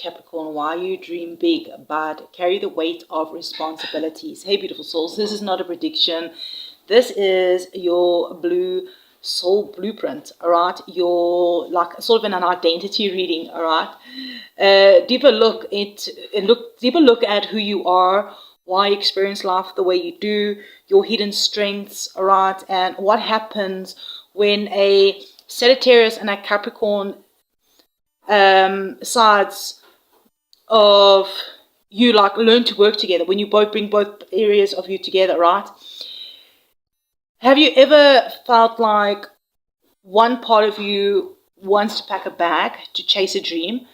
Capricorn, why you dream big but carry the weight of responsibilities. Hey, beautiful souls, this is not a prediction. This is your blue soul blueprint, all right? Your, like, sort of an identity reading, all right? Deeper look at who you are, why you experience life the way you do, your hidden strengths, all right? And what happens when a Sagittarius and a Capricorn sides of you like learn to work together, when you both bring both areas of you together, right? Have you ever felt like one part of you wants to pack a bag to chase a dream,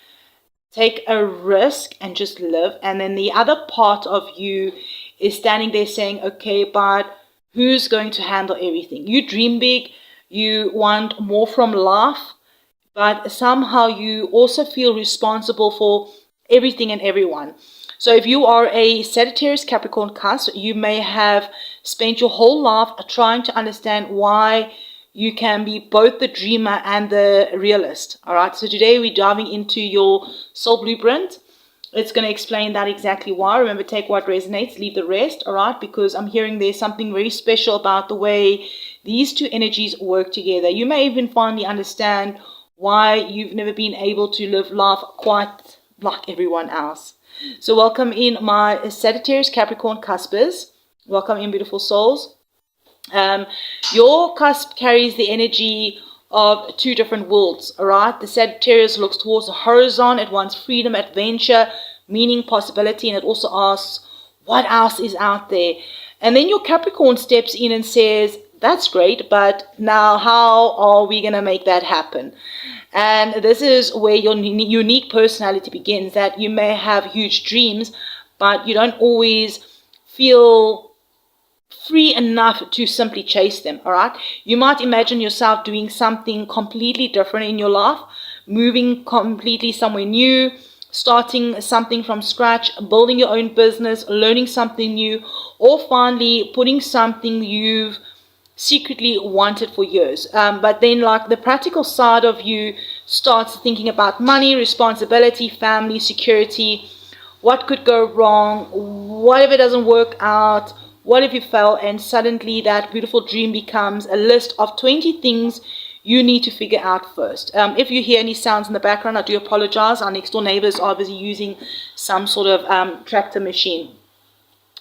take a risk and just live, and then the other part of you is standing there saying, okay, but who's going to handle everything? You dream big, you want more from life, but somehow you also feel responsible for everything and everyone. So if you are a Sagittarius Capricorn cusp, you may have spent your whole life trying to understand why you can be both the dreamer and the realist. All right, so today we're diving into your soul blueprint. It's going to explain that exactly why. Remember, take what resonates, leave the rest, all right? Because I'm hearing there's something very special about the way these two energies work together. You may even finally understand why you've never been able to live life quite like everyone else. So welcome in my Sagittarius Capricorn cuspers. Welcome in, beautiful souls. Your cusp carries the energy of two different worlds, all right? The Sagittarius looks towards the horizon. It wants freedom, adventure, meaning, possibility, and it also asks, what else is out there? And then your Capricorn steps in and says, that's great, but now how are we going to make that happen? And this is where your unique personality begins, that you may have huge dreams, but you don't always feel free enough to simply chase them, all right? You might imagine yourself doing something completely different in your life, moving completely somewhere new, starting something from scratch, building your own business, learning something new, or finally putting something you've secretly wanted for years. But then like the practical side of you starts thinking about money, responsibility, family, security, what could go wrong, what if it doesn't work out, what if you fail, and suddenly that beautiful dream becomes a list of 20 things you need to figure out first. If you hear any sounds in the background, I do apologize. Our next door neighbors are busy using some sort of tractor machine.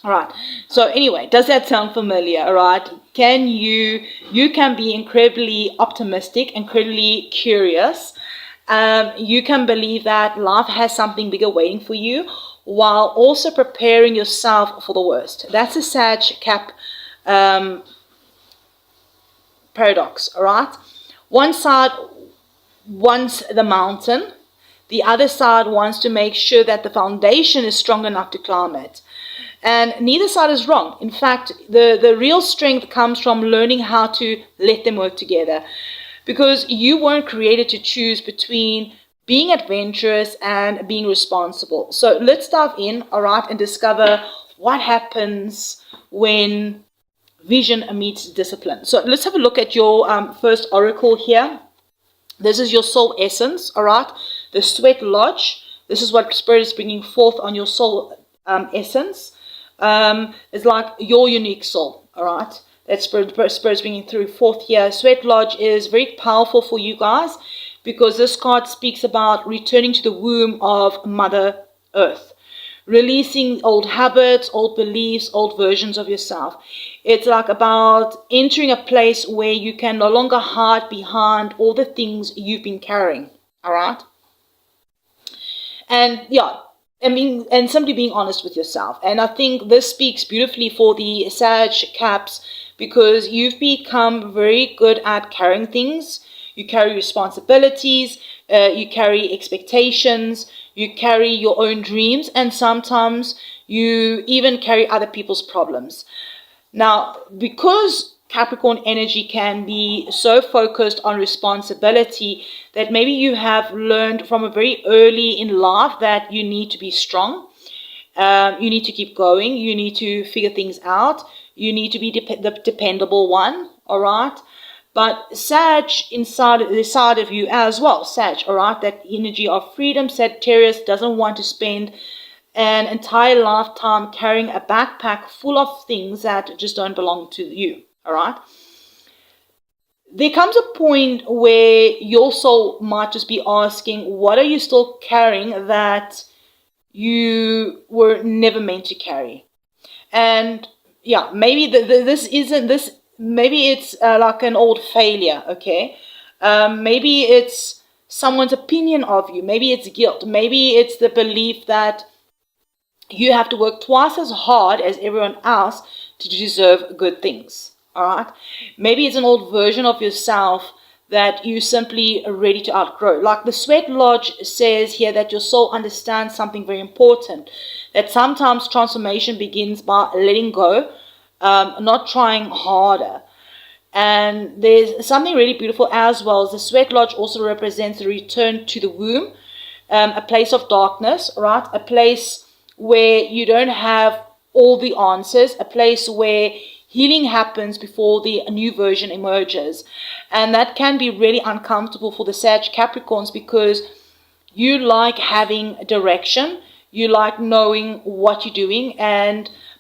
All right, so anyway, does that sound familiar? All right, you can be incredibly optimistic, incredibly curious. You can believe that life has something bigger waiting for you, while also preparing yourself for the worst. That's a Sag Cap paradox, all right? One side wants the mountain, the other side wants to make sure that the foundation is strong enough to climb it. And neither side is wrong. In fact, the real strength comes from learning how to let them work together. Because you weren't created to choose between being adventurous and being responsible. So let's dive in, all right, and discover what happens when vision meets discipline. So let's have a look at your first oracle here. This is your soul essence, all right? The sweat lodge. This is what Spirit is bringing forth on your soul essence. It's like your unique soul, all right? That Spirit is bringing through forth here. Sweat lodge is very powerful for you guys because this card speaks about returning to the womb of Mother Earth, releasing old habits, old beliefs, old versions of yourself. It's like about entering a place where you can no longer hide behind all the things you've been carrying, all right? And yeah, and simply being honest with yourself. And I think this speaks beautifully for the Sag Caps because you've become very good at carrying things. You carry responsibilities, you carry expectations, you carry your own dreams, and sometimes you even carry other people's problems. Now, because Capricorn energy can be so focused on responsibility that maybe you have learned from a very early in life that you need to be strong, you need to keep going, you need to figure things out, you need to be the dependable one, all right? But Sag inside the side of you as well, Sag, all right, that energy of freedom. Sagittarius doesn't want to spend an entire lifetime carrying a backpack full of things that just don't belong to you, all right? There comes a point where your soul might just be asking, what are you still carrying that you were never meant to carry? And yeah, maybe this isn't this. Maybe it's like an old failure. Okay, maybe it's someone's opinion of you. Maybe it's guilt. Maybe it's the belief that you have to work twice as hard as everyone else to deserve good things. All right. Maybe it's an old version of yourself that you simply are ready to outgrow. Like the Sweat Lodge says here, that your soul understands something very important, that sometimes transformation begins by letting go, not trying harder. And there's something really beautiful as well. The Sweat Lodge also represents the return to the womb, a place of darkness, right? A place where you don't have all the answers, a place where healing happens before the new version emerges. And that can be really uncomfortable for the Sag Capricorns, because you like having direction, you like knowing what you're doing,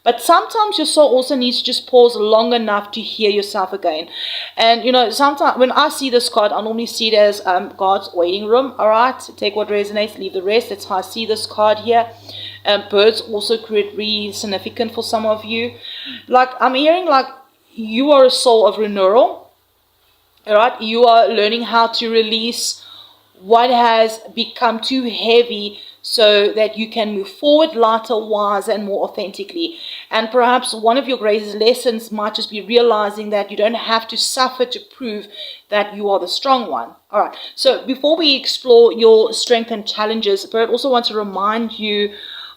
but sometimes your soul also needs to just pause long enough to hear yourself again. And you know, sometimes when I see this card, I normally see it as God's waiting room. All right, take what resonates, leave the rest. That's how I see this card here. Birds also create really significant for some of you. Like I'm hearing, like you are a soul of renewal. All right, you are learning how to release what has become too heavy, so that you can move forward lighter, wiser, and more authentically. And perhaps one of your greatest lessons might just be realizing that you don't have to suffer to prove that you are the strong one. All right, so before we explore your strength and challenges, Bird also wants to remind you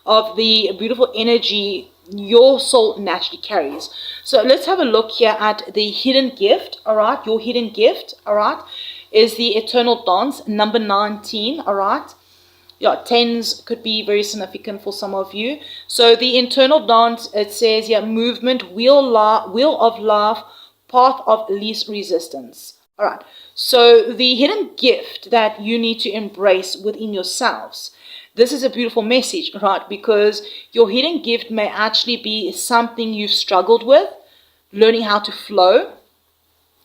of the beautiful energy your soul naturally carries. So let's have a look here at the hidden gift. All right, your hidden gift, all right, is the eternal dance, number 19. All right, yeah, 10s could be very significant for some of you. So the internal dance, it says, yeah, movement, wheel of love, path of least resistance. All right, so the hidden gift that you need to embrace within yourselves. This is a beautiful message, right? Because your hidden gift may actually be something you've struggled with, learning how to flow.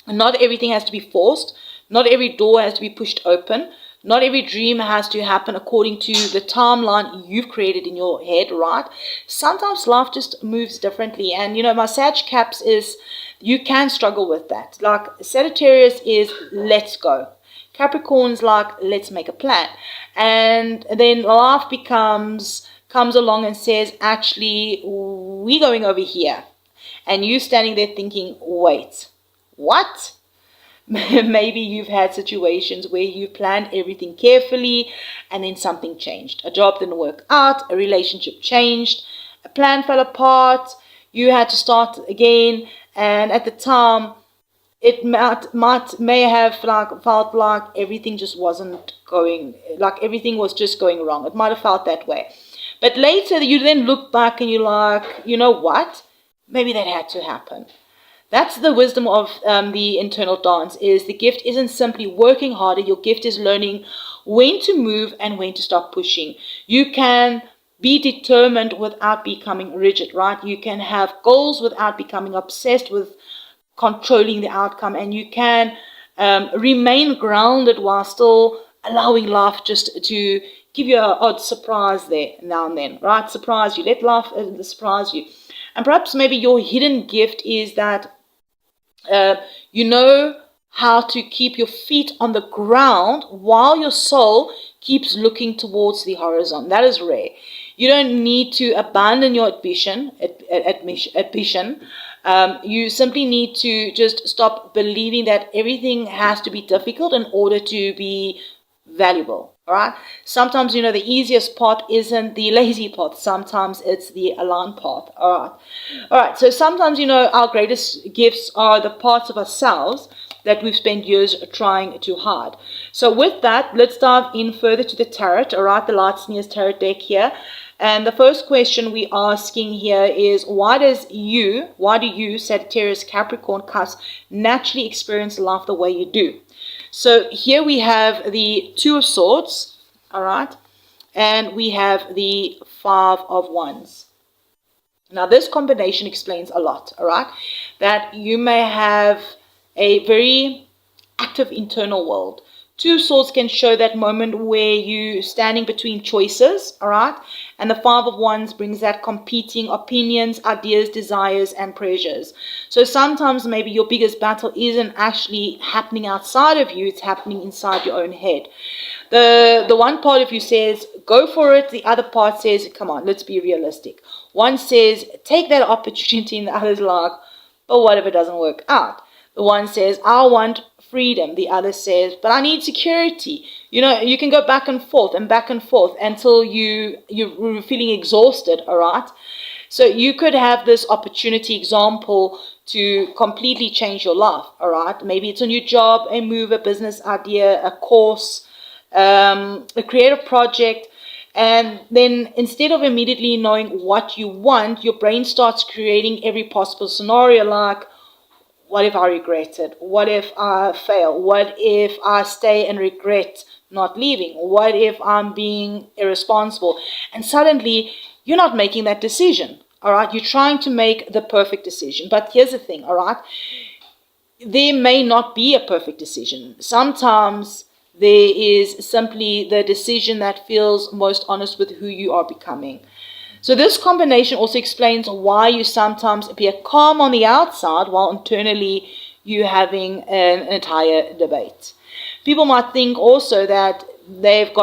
Not everything has to be forced. Not every door has to be pushed open. Not every dream has to happen according to the timeline you've created in your head, right? Sometimes life just moves differently. And, you know, my Sag Caps is, you can struggle with that. Like Sagittarius is, let's go. Capricorn's like, let's make a plan. And then life comes along and says, actually, we're going over here. And you standing there thinking, wait, what? Maybe you've had situations where you planned everything carefully and then something changed. A job didn't work out, a relationship changed, a plan fell apart, you had to start again, and at the time it may have felt like everything just wasn't going, like everything was just going wrong. It might have felt that way. But later you then look back and you're like, you know what? Maybe that had to happen. That's the wisdom of the internal dance, is the gift isn't simply working harder. Your gift is learning when to move and when to stop pushing. You can be determined without becoming rigid, right? You can have goals without becoming obsessed with controlling the outcome, and you can remain grounded while still allowing life just to give you an odd surprise there now and then, right? Surprise you. Let life surprise you. And perhaps maybe your hidden gift is that you know how to keep your feet on the ground while your soul keeps looking towards the horizon. That is rare. You don't need to abandon your ambition. You simply need to just stop believing that everything has to be difficult in order to be valuable. All right. Sometimes, you know, the easiest path isn't the lazy path. Sometimes it's the aligned path. All right. All right. So sometimes, you know, our greatest gifts are the parts of ourselves that we've spent years trying to hide. So with that, let's dive in further to the tarot. All right. The Light Sneers Tarot deck here. And the first question we're asking here is, why do you, Sagittarius, Capricorn, CUSP, naturally experience life the way you do? So here we have the Two of Swords, all right, and we have the Five of Wands. Now this combination explains a lot, all right, that you may have a very active internal world. Two of Swords can show that moment where you're standing between choices, all right? And the Five of Wands brings that competing opinions, ideas, desires, and pressures. So sometimes maybe your biggest battle isn't actually happening outside of you, it's happening inside your own head. The one part of you says, go for it. The other part says, come on, let's be realistic. One says, take that opportunity, and the other's like, but what if it doesn't work out? The one says, I want freedom. The other says, but I need security. You know, you can go back and forth until you're feeling exhausted, all right? So you could have this opportunity, example, to completely change your life, all right? Maybe it's a new job, a move, a business idea, a course, a creative project. And then instead of immediately knowing what you want, your brain starts creating every possible scenario, like, what if I regret it? What if I fail? What if I stay and regret not leaving? What if I'm being irresponsible? And suddenly, you're not making that decision, all right? You're trying to make the perfect decision. But here's the thing, all right? There may not be a perfect decision. Sometimes there is simply the decision that feels most honest with who you are becoming. So this combination also explains why you sometimes appear calm on the outside while internally you're having an entire debate. People might think also that you've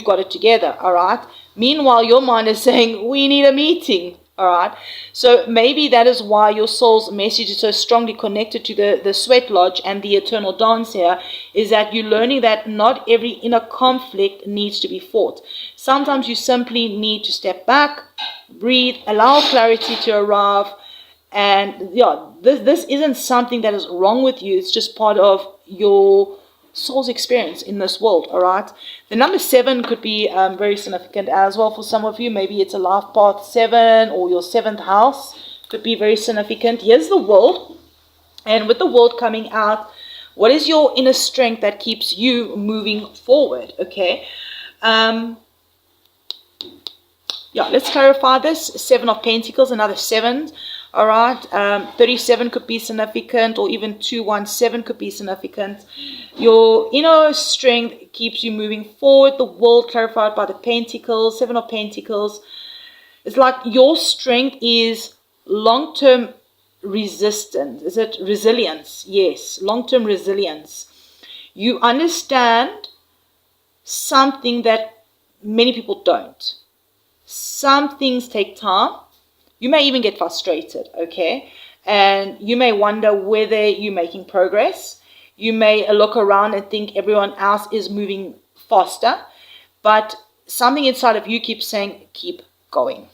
got it together, all right? Meanwhile, your mind is saying, we need a meeting, all right? So maybe that is why your soul's message is so strongly connected to the sweat lodge and the eternal dance here, is that you're learning that not every inner conflict needs to be fought. Sometimes you simply need to step back, breathe, allow clarity to arrive. And yeah, this isn't something that is wrong with you. It's just part of your soul's experience in this world, all right? The number 7 could be very significant as well for some of you. Maybe it's a life path 7 or your 7th house could be very significant. Here's the world. And with the world coming out, what is your inner strength that keeps you moving forward, okay? Yeah, let's clarify this. 7 of Pentacles, another 7. All right, 37 could be significant, or even 217 could be significant. Your inner strength keeps you moving forward. The world clarified by the Pentacles, 7 of Pentacles. It's like your strength is long-term resistance. Is it resilience? Yes, long-term resilience. You understand something that many people don't. Some things take time. You may even get frustrated, okay? And you may wonder whether you're making progress. You may look around and think everyone else is moving faster. But something inside of you keeps saying, keep going.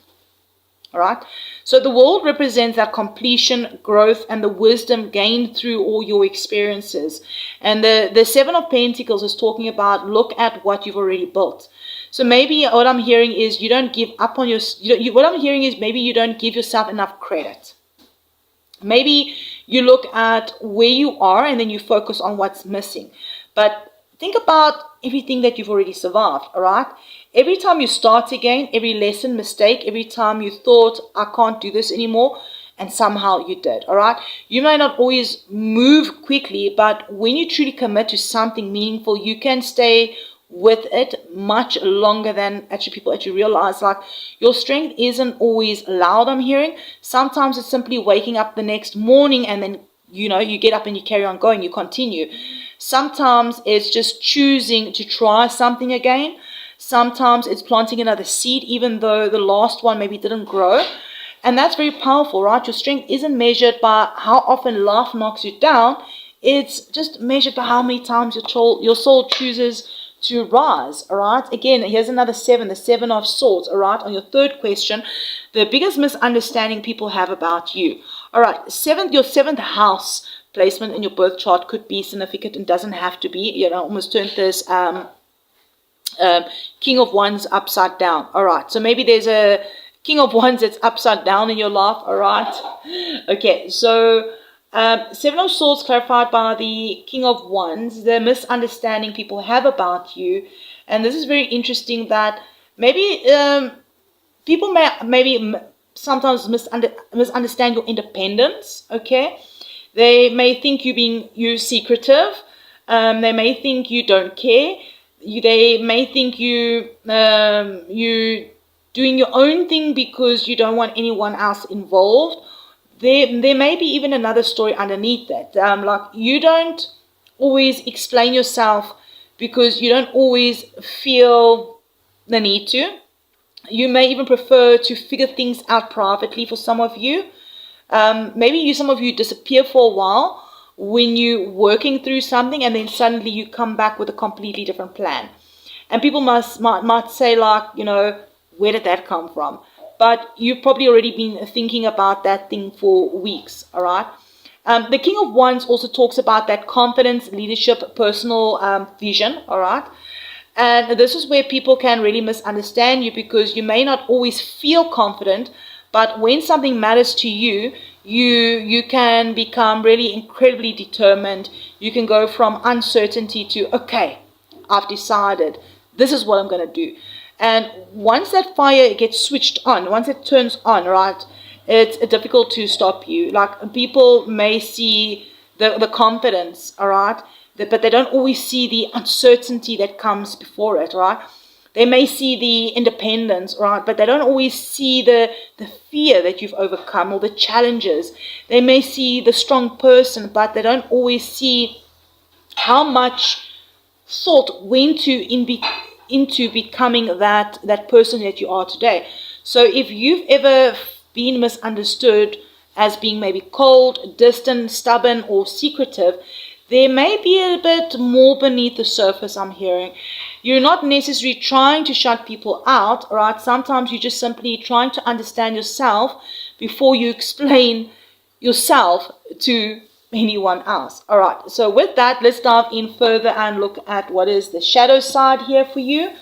All right? So the world represents that completion, growth, and the wisdom gained through all your experiences. And the 7 of Pentacles is talking about, look at what you've already built. So maybe what I'm hearing is you don't give up on what I'm hearing is maybe you don't give yourself enough credit. Maybe you look at where you are and then you focus on what's missing. But think about everything that you've already survived, all right? Every time you start again, every lesson, mistake, every time you thought, I can't do this anymore, and somehow you did, all right? You may not always move quickly, but when you truly commit to something meaningful, you can stay with it much longer than people actually realize. Like, your strength isn't always loud, I'm hearing. Sometimes it's simply waking up the next morning and then, you get up and you carry on going, you continue. Sometimes it's just choosing to try something again. Sometimes it's planting another seed, even though the last one maybe didn't grow. And that's very powerful, right? Your strength isn't measured by how often life knocks you down. It's just measured by how many times your soul chooses to rise, all right? Again, here's another 7, the 7 of Swords, all right? On your third question, the biggest misunderstanding people have about you. All right, your 7th house placement in your birth chart could be significant and doesn't have to be. I almost turned this King of Wands upside down. All right. So maybe there's a King of Wands that's upside down in your life. All right. Okay. So Seven of Swords clarified by the King of Wands, the misunderstanding people have about you. And this is very interesting that maybe people maybe sometimes misunderstand your independence. Okay. They may think you secretive. They may think you don't care. They may think you doing your own thing because you don't want anyone else involved. There may be even another story underneath that. Like you don't always explain yourself because you don't always feel the need to. You may even prefer to figure things out privately for some of you. Maybe some of you disappear for a while when you're working through something, and then suddenly you come back with a completely different plan. And people might say, like, you know, where did that come from? But you've probably already been thinking about that thing for weeks, all right? The King of Wands also talks about that confidence, leadership, personal vision, all right? And this is where people can really misunderstand you, because you may not always feel confident, but when something matters to you, you can become really incredibly determined. You can go from uncertainty to, okay, I've decided this is what I'm going to do. And once that fire gets switched on, once it turns on, right, it's difficult to stop you. Like, people may see the confidence, all right, but they don't always see the uncertainty that comes before it, right? They may see the independence, right, but they don't always see the fear that you've overcome or the challenges. They may see the strong person, but they don't always see how much thought went into becoming that person that you are today. So if you've ever been misunderstood as being maybe cold, distant, stubborn, or secretive, there may be a bit more beneath the surface, I'm hearing. You're not necessarily trying to shut people out, right? Sometimes you're just simply trying to understand yourself before you explain yourself to anyone else. All right, so with that, let's dive in further and look at what is the shadow side here for you.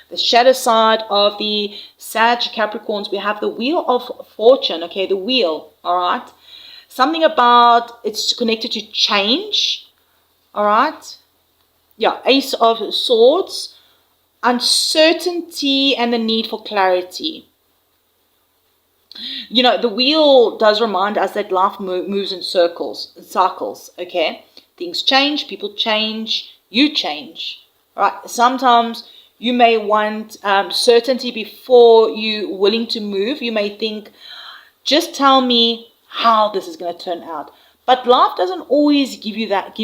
The shadow side of the Sag Capricorns, we have the Wheel of Fortune, okay, the wheel, all right? Something about it's connected to change. All right. Yeah. Ace of Swords, uncertainty, and the need for clarity. You know, the wheel does remind us that life moves in cycles. Okay. Things change, people change, you change. All right. Sometimes you may want certainty before you're willing to move. You may think, just tell me how this is going to turn out. But life doesn't always give you that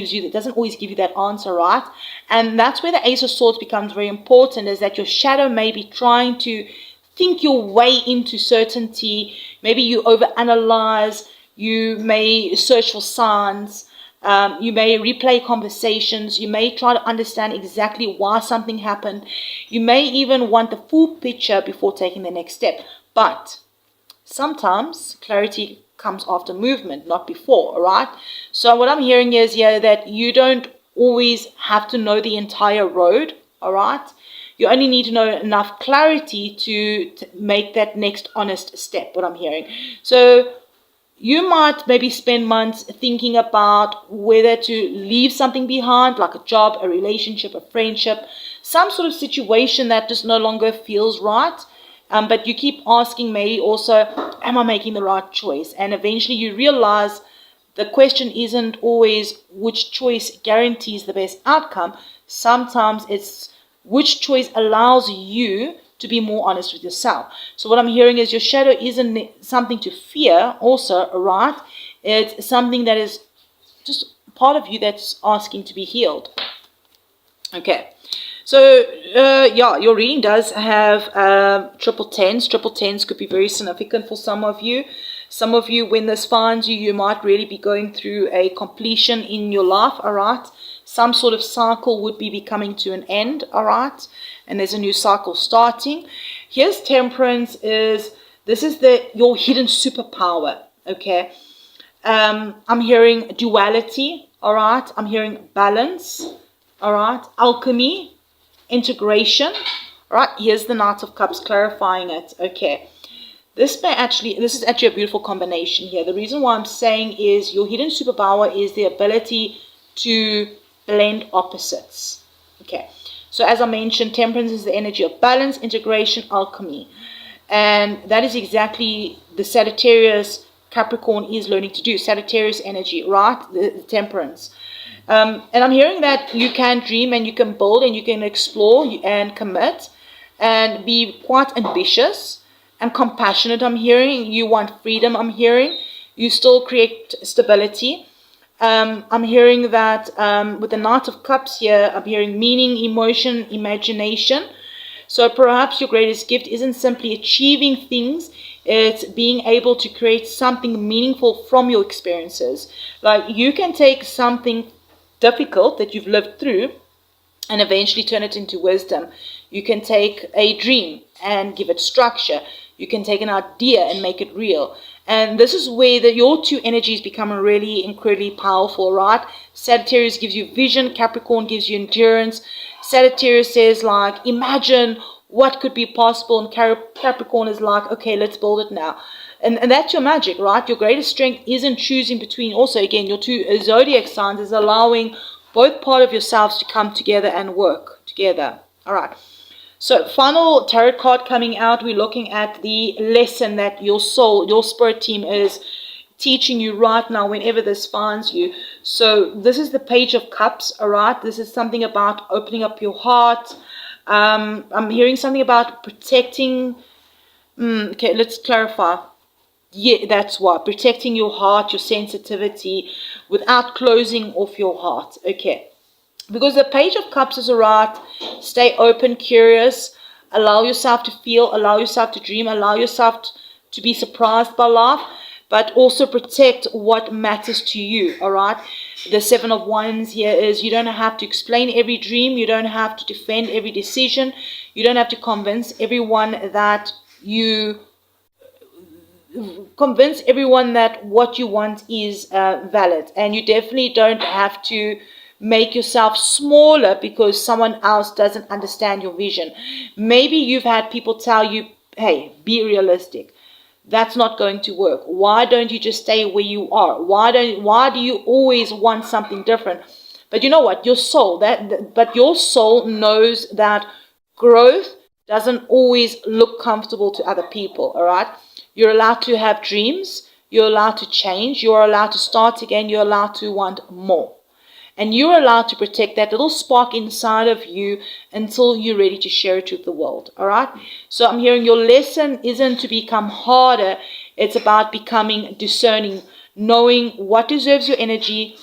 answer, right? And that's where the Ace of Swords becomes very important, is that your shadow may be trying to think your way into certainty. Maybe you overanalyze, you may search for signs, you may replay conversations, you may try to understand exactly why something happened. You may even want the full picture before taking the next step. But sometimes clarity comes after movement, not before, all right? So what I'm hearing is here that you don't always have to know the entire road, all right? You only need to know enough clarity to make that next honest step, what I'm hearing. So you might maybe spend months thinking about whether to leave something behind, like a job, a relationship, a friendship, some sort of situation that just no longer feels right. But you keep asking maybe also, am I making the right choice? And eventually you realize the question isn't always which choice guarantees the best outcome. Sometimes it's which choice allows you to be more honest with yourself. So what I'm hearing is your shadow isn't something to fear also, right? It's something that is just part of you that's asking to be healed. Okay. So, yeah, your reading does have triple tens. Triple tens could be very significant for some of you. Some of you, when this finds you, you might really be going through a completion in your life, all right? Some sort of cycle would be coming to an end, all right? And there's a new cycle starting. Here's Temperance. This is your hidden superpower, okay? I'm hearing duality, all right? I'm hearing balance, all right? Alchemy, integration. Right, here's the Knight of Cups clarifying it. Okay. This is actually a beautiful combination here. The reason why I'm saying is your hidden superpower is the ability to blend opposites. Okay. So as I mentioned, temperance is the energy of balance, integration, alchemy. And that is exactly the Sagittarius Capricorn is learning to do. Sagittarius energy, right? The temperance. And I'm hearing that you can dream and you can build and you can explore and commit and be quite ambitious and compassionate. I'm hearing you want freedom. I'm hearing you still create stability. I'm hearing that with the Knight of Cups here, I'm hearing meaning, emotion, imagination. So perhaps your greatest gift isn't simply achieving things, it's being able to create something meaningful from your experiences. Like you can take something difficult that you've lived through and eventually turn it into wisdom. You can take a dream and give it structure. You can take an idea and make it real. And this is where your two energies become really incredibly powerful, right? Sagittarius gives you vision. Capricorn gives you endurance. Sagittarius says, like, imagine what could be possible. And Capricorn is like, okay, let's build it now. And that's your magic, right? Your greatest strength isn't choosing between, also, again, your two zodiac signs, is allowing both part of yourselves to come together and work together. All right. So final tarot card coming out, we're looking at the lesson that your soul, your spirit team is teaching you right now whenever this finds you. So this is the Page of Cups, all right? This is something about opening up your heart. I'm hearing something about protecting. Okay, let's clarify. Yeah, that's what. Protecting your heart, your sensitivity, without closing off your heart. Okay. Because the Page of Cups is alright. Stay open, curious. Allow yourself to feel. Allow yourself to dream. Allow yourself to be surprised by life. But also protect what matters to you. Alright. The Seven of Wands here is you don't have to explain every dream. You don't have to defend every decision. You don't have to convince everyone that what you want is valid. And you definitely don't have to make yourself smaller because someone else doesn't understand your vision. Maybe you've had people tell you, hey, be realistic. That's not going to work. Why don't you just stay where you are? Why do you always want something different? But you know what? Your soul knows that growth doesn't always look comfortable to other people, all right? You're allowed to have dreams. You're allowed to change. You're allowed to start again. You're allowed to want more. And you're allowed to protect that little spark inside of you until you're ready to share it with the world. All right? So I'm hearing your lesson isn't to become harder. It's about becoming discerning, knowing what deserves your energy,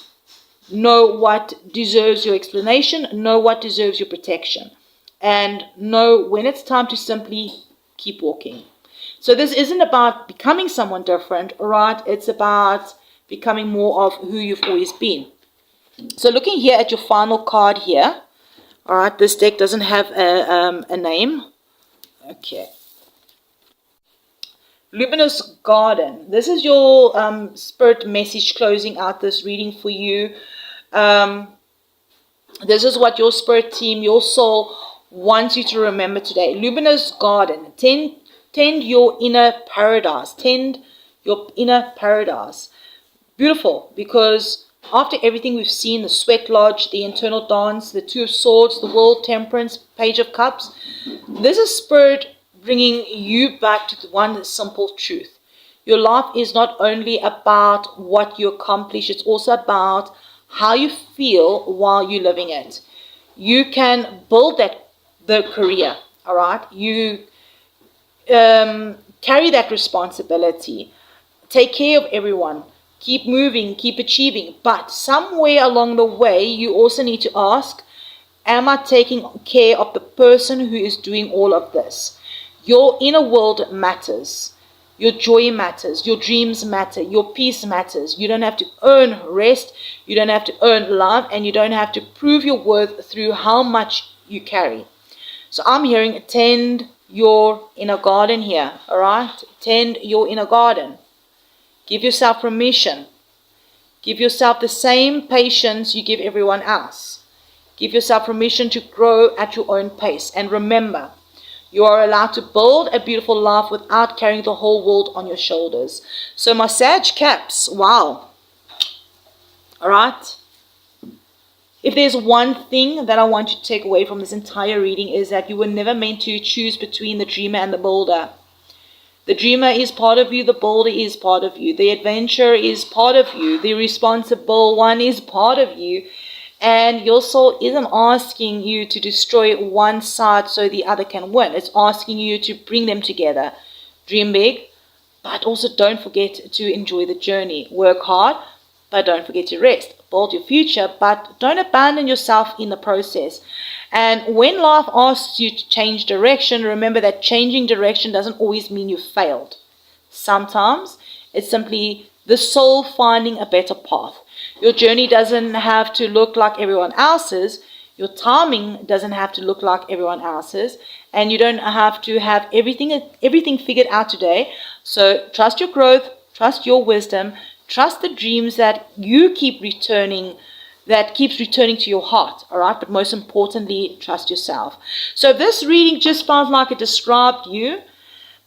know what deserves your explanation, know what deserves your protection, and know when it's time to simply keep walking. So this isn't about becoming someone different, all right? It's about becoming more of who you've always been. So looking here at your final card here, all right, this deck doesn't have a name. Okay. Luminous Garden. This is your spirit message closing out this reading for you. This is what your spirit team, your soul wants you to remember today. Luminous Garden. Tend your inner paradise. Tend your inner paradise. Beautiful, because after everything we've seen, the sweat lodge, the internal dance, the Two of Swords, the World, Temperance, Page of Cups, this is spirit bringing you back to the one simple truth. Your life is not only about what you accomplish, it's also about how you feel while you're living it. You can build the career, all right? You carry that responsibility. Take care of everyone. Keep moving, keep achieving. But somewhere along the way, you also need to ask, am I taking care of the person who is doing all of this? Your inner world matters. Your joy matters. Your dreams matter. Your peace matters. You don't have to earn rest. You don't have to earn love. And you don't have to prove your worth through how much you carry. So I'm hearing, tend your inner garden here. All right? Tend your inner garden. Give yourself permission. Give yourself the same patience you give everyone else. Give yourself permission to grow at your own pace. And remember, you are allowed to build a beautiful life without carrying the whole world on your shoulders. So my Sag Caps, wow. All right. If there's one thing that I want you to take away from this entire reading is that you were never meant to choose between the dreamer and the builder. The dreamer is part of you, the builder is part of you, the adventurer is part of you, the responsible one is part of you, and your soul isn't asking you to destroy one side so the other can win. It's asking you to bring them together. Dream big, but also don't forget to enjoy the journey. Work hard, but don't forget to rest. Build your future, but don't abandon yourself in the process. And when life asks you to change direction, remember that changing direction doesn't always mean you failed. Sometimes it's simply the soul finding a better path. Your journey doesn't have to look like everyone else's. Your timing doesn't have to look like everyone else's. And you don't have to have everything figured out today. So trust your growth, trust your wisdom, trust the dreams that you keep returning, that keeps returning to your heart, all right? But most importantly, trust yourself. So if this reading just felt like it described you,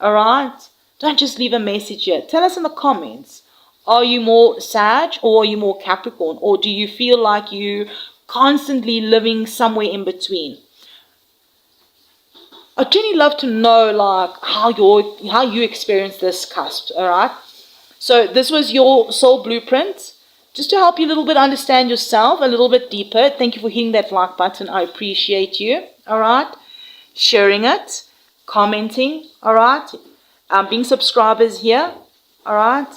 all right, don't just leave a message here. Tell us in the comments. Are you more Sag or are you more Capricorn? Or do you feel like you constantly living somewhere in between? I'd genuinely love to know like how you experience this cusp, all right? So this was your soul blueprint, just to help you a little bit understand yourself a little bit deeper. Thank you for hitting that like button. I appreciate you. All right. Sharing it, commenting. All right. Being subscribers here. All right.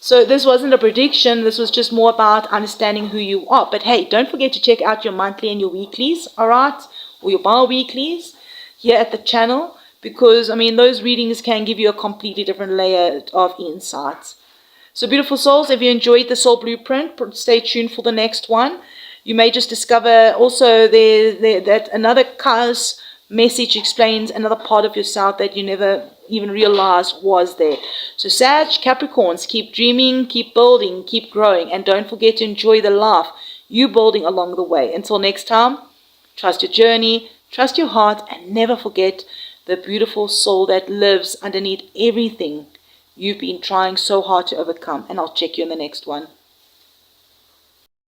So this wasn't a prediction. This was just more about understanding who you are. But hey, don't forget to check out your monthly and your weeklies. All right. Or your bi-weeklies here at the channel. Because, I mean, those readings can give you a completely different layer of insights. So beautiful souls, if you enjoyed the soul blueprint, stay tuned for the next one. You may just discover also that another CUSP message explains another part of yourself that you never even realized was there. So Sag, Capricorns, keep dreaming, keep building, keep growing, and don't forget to enjoy the life you're building along the way. Until next time, trust your journey, trust your heart, and never forget the beautiful soul that lives underneath everything you've been trying so hard to overcome. And I'll check you in the next one.